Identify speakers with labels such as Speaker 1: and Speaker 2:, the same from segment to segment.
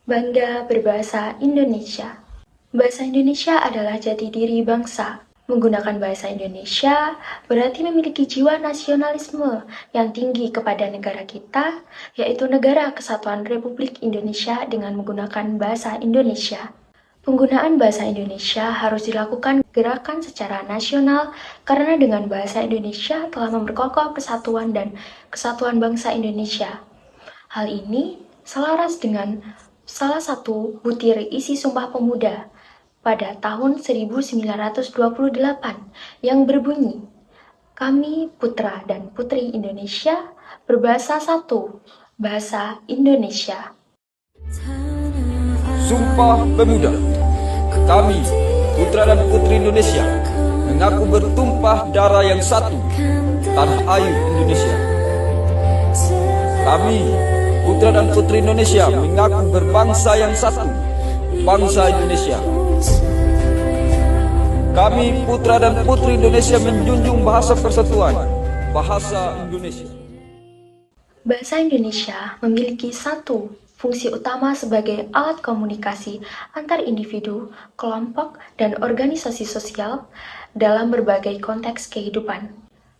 Speaker 1: Bangga berbahasa Indonesia. Bahasa Indonesia adalah jati diri bangsa. Menggunakan bahasa Indonesia berarti memiliki jiwa nasionalisme yang tinggi kepada negara kita, yaitu Negara Kesatuan Republik Indonesia dengan menggunakan bahasa Indonesia. Penggunaan bahasa Indonesia harus dilakukan gerakan secara nasional karena dengan bahasa Indonesia telah memperkokoh kesatuan dan kesatuan bangsa Indonesia. Hal ini selaras dengan salah satu butir isi Sumpah Pemuda pada tahun 1928 yang berbunyi, "Kami putra dan putri Indonesia berbahasa satu, bahasa Indonesia."
Speaker 2: Sumpah Pemuda. Kami, putra dan putri Indonesia, mengaku bertumpah darah yang satu, tanah air Indonesia. Kami, putra dan putri Indonesia, mengaku berbangsa yang satu, bangsa Indonesia. Kami, putra dan putri Indonesia, menjunjung bahasa persatuan, bahasa Indonesia.
Speaker 1: Bahasa Indonesia memiliki satu fungsi utama sebagai alat komunikasi antar individu, kelompok, dan organisasi sosial dalam berbagai konteks kehidupan.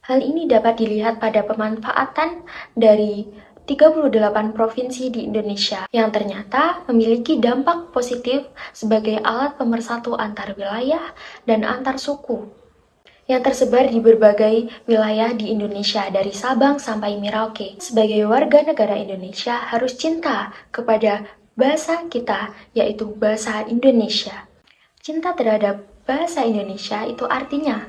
Speaker 1: Hal ini dapat dilihat pada pemanfaatan dari 38 provinsi di Indonesia yang ternyata memiliki dampak positif sebagai alat pemersatu antar wilayah dan antar suku yang tersebar di berbagai wilayah di Indonesia dari Sabang sampai Merauke. Sebagai warga negara Indonesia harus cinta kepada bahasa kita, yaitu bahasa Indonesia. Cinta terhadap bahasa Indonesia itu artinya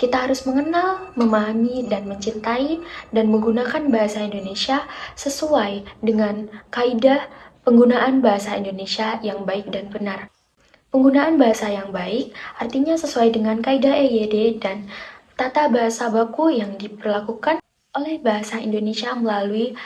Speaker 1: kita harus mengenal, memahami, dan mencintai dan menggunakan bahasa Indonesia sesuai dengan kaidah penggunaan bahasa Indonesia yang baik dan benar. Penggunaan bahasa yang baik artinya sesuai dengan kaidah EYD dan tata bahasa baku yang diberlakukan oleh bahasa Indonesia melalui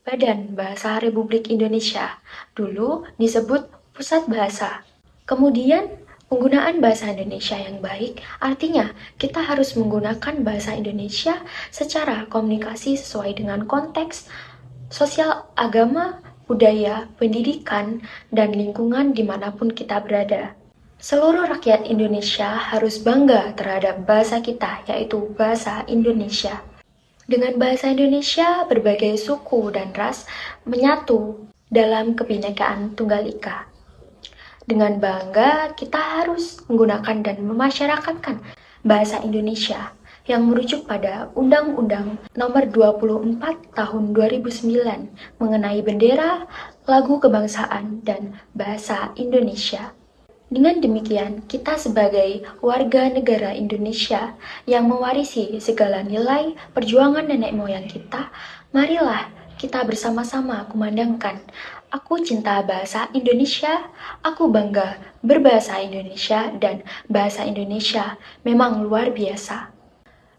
Speaker 1: Badan Bahasa Republik Indonesia, dulu disebut Pusat Bahasa. Kemudian, penggunaan bahasa Indonesia yang baik artinya kita harus menggunakan bahasa Indonesia secara komunikasi sesuai dengan konteks sosial, agama, budaya, pendidikan, dan lingkungan dimanapun kita berada. Seluruh rakyat Indonesia harus bangga terhadap bahasa kita, yaitu bahasa Indonesia. Dengan bahasa Indonesia, berbagai suku dan ras menyatu dalam kebinekaan Tunggal Ika. Dengan bangga, kita harus menggunakan dan memasyarakatkan bahasa Indonesia yang merujuk pada Undang-Undang Nomor 24 Tahun 2009 mengenai bendera, lagu kebangsaan, dan bahasa Indonesia. Dengan demikian, kita sebagai warga negara Indonesia yang mewarisi segala nilai perjuangan nenek moyang kita, marilah kita bersama-sama kumandangkan, "Aku cinta bahasa Indonesia, aku bangga berbahasa Indonesia, dan bahasa Indonesia memang luar biasa."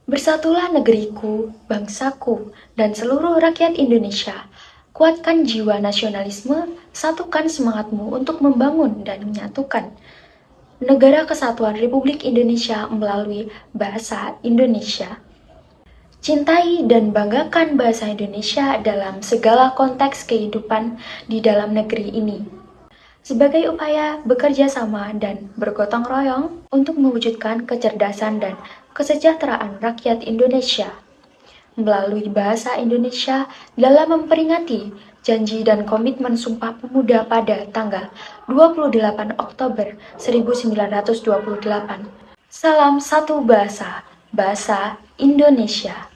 Speaker 1: Bersatulah negeriku, bangsaku, dan seluruh rakyat Indonesia. Kuatkan jiwa nasionalisme, satukan semangatmu untuk membangun dan menyatukan Negara Kesatuan Republik Indonesia melalui bahasa Indonesia. Cintai dan banggakan bahasa Indonesia dalam segala konteks kehidupan di dalam negeri ini. Sebagai upaya bekerja sama dan bergotong royong untuk mewujudkan kecerdasan dan kesejahteraan rakyat Indonesia. Melalui bahasa Indonesia dalam memperingati janji dan komitmen Sumpah Pemuda pada tanggal 28 Oktober 1928. Salam satu bahasa, bahasa Indonesia.